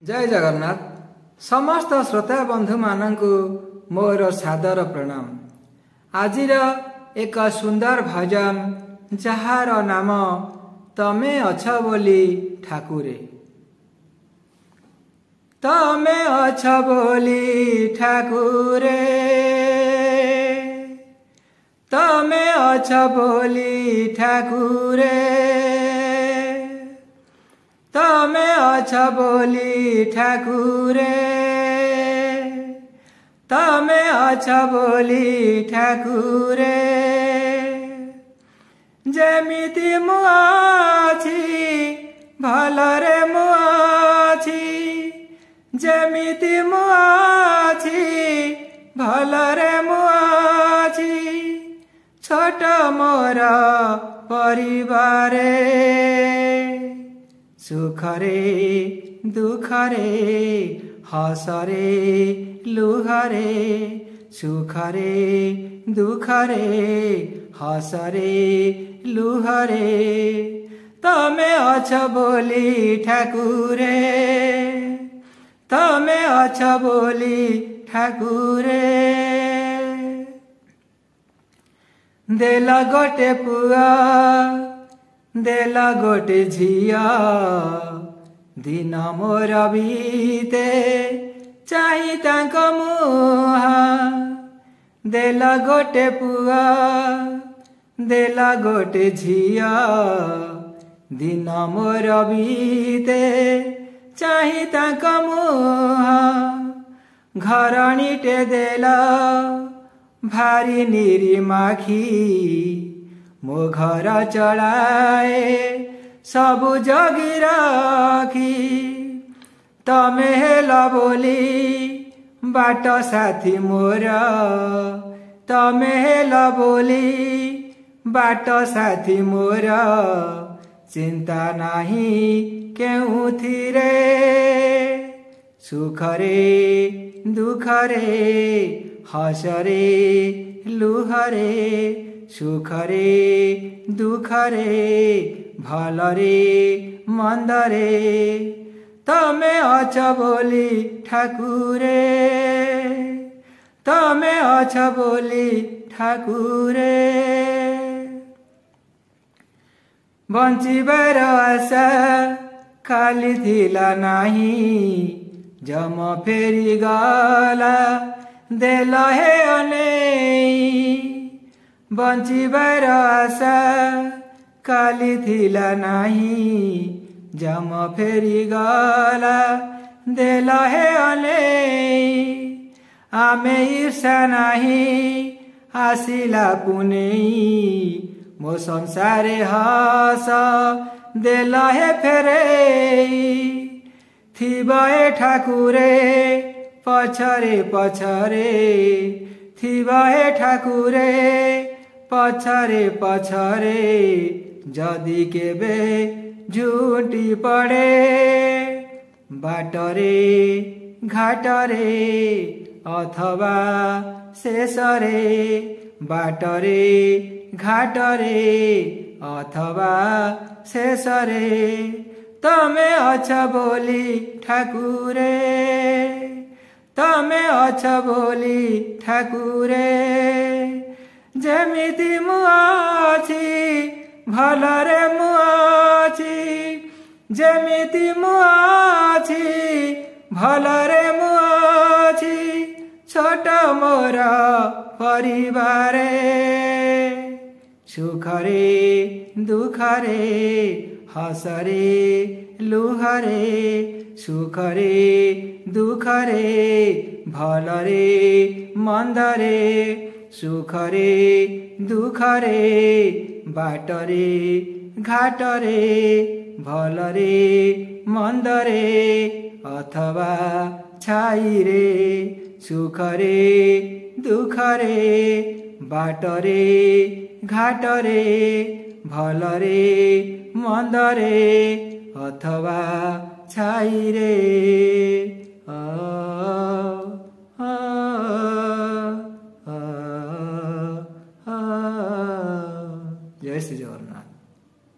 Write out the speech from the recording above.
जय जगन्नाथ। समस्त श्रोता बंधु मानू मोर सादर प्रणाम। आज एक सुंदर भजन जार नाम तमे अछ बोली ठाकुरे। तमे अछ बोली ठाकुरे, तमे अछ बोली ठाकुरे, तमे अछ बोली ठाकुरे, तमे अछ बोली ठाकुरे। जेमिति मु आछि भलरे मु आछि, जेमिति मु आछि भलरे मु आछि। छोट मोर परिवारे, सुखरे दुखरे हसरे लुहरे, सुखरे दुखरे हसरे लुहरे। तमे अछ बोली ठाकुरे, तमे अछ बोली ठाकुरे। देला गोटे पुआ, देला गोटे झिया, दिन मोर बीते चाही तांको मुहा। देला गोटे पुआ, देला गोटे झिया, दिन मोर बीते चाही तांको मुहा। घरणीटे देला भारी निरीमाखी, मो घर चलाए सबु जगी राखी। तमे हेला बोली बाट साथी मोर, तमे हेला बोली बाट साथी मोर। चिंता नाही केउथिरे, सुखरे दुखरे हसरे लुहरे, सुखरे दुखरे भलरे मंदरे। तमे अछ बोली ठाकुरे, तमे अछ बोली ठाकुरे। बंचिबार आशा काली थिला नाही, जम फेरी गला देला हे अनेई। बंचिबार आशा काली थिला नाही, जम फेरी गला देला हे अनेई। आमे ईर्षा नाही आसिला पुनेई, मो संसारे हस देला हे फेरेई। थिबाए ठाकुरे पछरे पछरे, थिबाए ठाकुरे पछरे पछरे। जदि केबे झुंटी पड़े बाटरे घाटरे, अथवा शेषरे बाटरे घाटरे अथवा शेषरे। तमे अछ बोली ठाकुरे, तमे अछ बोली ठाकुरे। जेमिति मु आछि भलरे मु आछि, जेमिति मु आछि भलरे मु आछि। छोट मोर परिवारे, सुखरे दुखरे हसरे लुहरे, सुखरे दुखरे भलरे मंदरे। सुखरे दुखरे बाटरे घाटरे, भलरे मंदरे अथवा छाईरे। सुखरे दुखरे बाटरे घाटरे, भलरे मंदरे अथवा छाईरे।